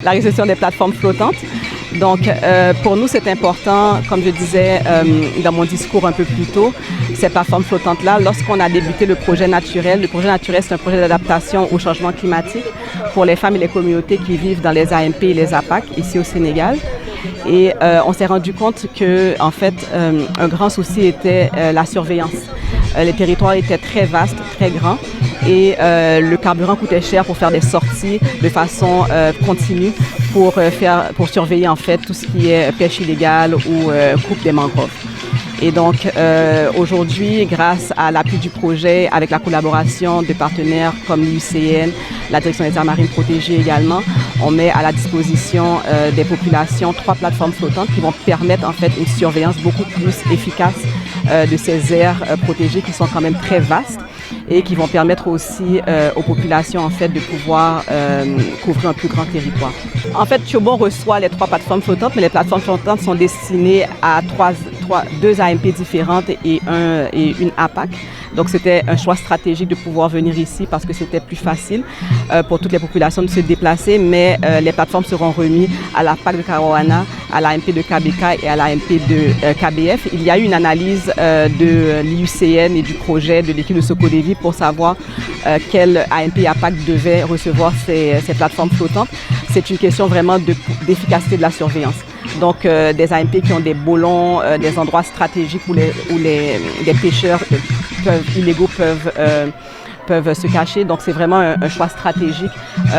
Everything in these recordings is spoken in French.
La réception des plateformes flottantes. Donc, pour nous, c'est important, comme je disais dans mon discours un peu plus tôt, ces plateformes flottantes-là, lorsqu'on a débuté le projet naturel, c'est un projet d'adaptation au changement climatique pour les femmes et les communautés qui vivent dans les AMP et les APAC, ici au Sénégal. Et on s'est rendu compte que, en fait, un grand souci était la surveillance. Les territoires étaient très vastes, très grands, et le carburant coûtait cher pour faire des sorties de façon continue pour surveiller en fait tout ce qui est pêche illégale ou coupe des mangroves. Et donc aujourd'hui, grâce à l'appui du projet, avec la collaboration de partenaires comme l'IUCN, la Direction des aires marines protégées également, on met à la disposition des populations 3 plateformes flottantes qui vont permettre en fait une surveillance beaucoup plus efficace de ces aires protégées qui sont quand même très vastes et qui vont permettre aussi aux populations en fait de pouvoir couvrir un plus grand territoire. En fait, Tchobon reçoit les 3 plateformes flottantes, mais les plateformes flottantes sont destinées à 2 AMP différentes et une APAC. Donc c'était un choix stratégique de pouvoir venir ici parce que c'était plus facile pour toutes les populations de se déplacer, mais les plateformes seront remises à l'APAC de Karawana, à l'AMP de KBK et à l'AMP de KBF. Il y a eu une analyse de l'IUCN et du projet de l'équipe de Sokodevi pour savoir quel AMP et APAC devait recevoir ces plateformes flottantes. C'est une question vraiment d'efficacité de la surveillance. Donc des AMP qui ont des bolons, des endroits stratégiques où les pêcheurs illégaux peuvent se cacher. Donc c'est vraiment un choix stratégique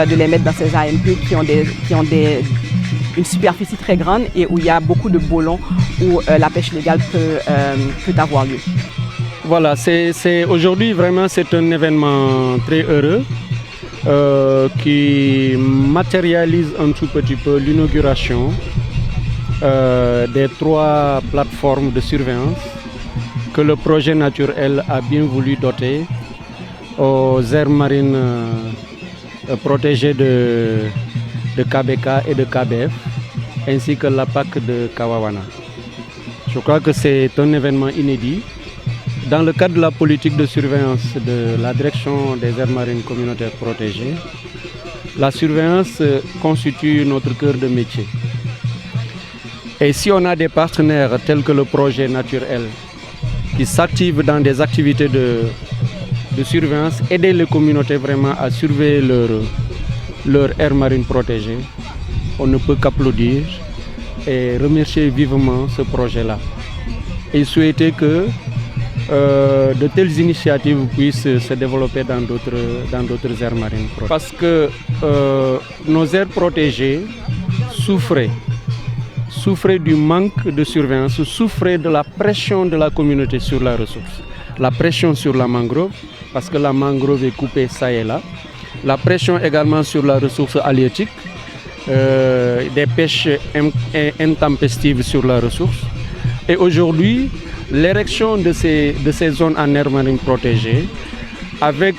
de les mettre dans ces AMP qui ont une superficie très grande et où il y a beaucoup de bolons où la pêche légale peut avoir lieu. Voilà, aujourd'hui vraiment c'est un événement très heureux qui matérialise un tout petit peu l'inauguration des 3 plateformes de surveillance que le projet naturel a bien voulu doter aux aires marines protégées de KBK et de KBF, ainsi que l'APAC de Kawawana. Je crois que c'est un événement inédit. Dans le cadre de la politique de surveillance de la direction des aires marines communautaires protégées, la surveillance constitue notre cœur de métier. Et si on a des partenaires tels que le projet naturel qui s'activent dans des activités de surveillance, aider les communautés vraiment à surveiller leur aire marine protégée, on ne peut qu'applaudir et remercier vivement ce projet-là. Et souhaiter que de telles initiatives puissent se développer dans d'autres aires marines. Parce que nos aires protégées souffraient du manque de surveillance, souffraient de la pression de la communauté sur la ressource. La pression sur la mangrove, parce que la mangrove est coupée ça et là. La pression également sur la ressource halieutique, des pêches intempestives sur la ressource. Et aujourd'hui, l'érection de ces zones en aire marine protégée, avec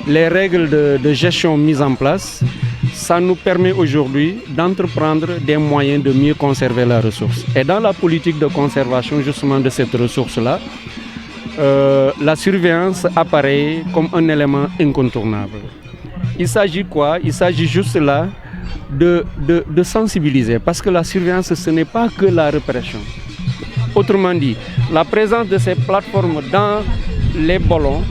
les règles de gestion mises en place, ça nous permet aujourd'hui d'entreprendre des moyens de mieux conserver la ressource. Et dans la politique de conservation justement de cette ressource-là, la surveillance apparaît comme un élément incontournable. Il s'agit quoi? Il s'agit juste là de sensibiliser, parce que la surveillance, ce n'est pas que la répression. Autrement dit, la présence de ces plateformes dans les bolons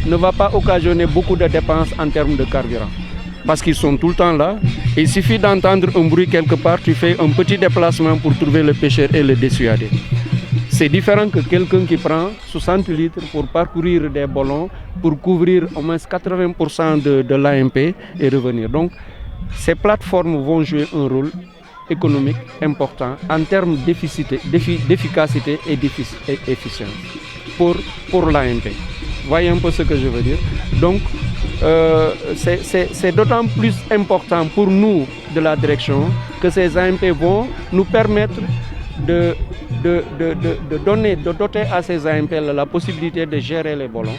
ne va pas occasionner beaucoup de dépenses en termes de carburant. Parce qu'ils sont tout le temps là. Et il suffit d'entendre un bruit quelque part, tu fais un petit déplacement pour trouver le pêcheur et le dissuader. C'est différent que quelqu'un qui prend 60 litres pour parcourir des bolons, pour couvrir au moins 80% de l'AMP et revenir. Donc, ces plateformes vont jouer un rôle économique important en termes d'efficacité et d'efficience pour l'AMP. Voyez un peu ce que je veux dire. Donc, c'est d'autant plus important pour nous de la direction que ces AMP vont nous permettre de doter à ces AMP la possibilité de gérer les bolons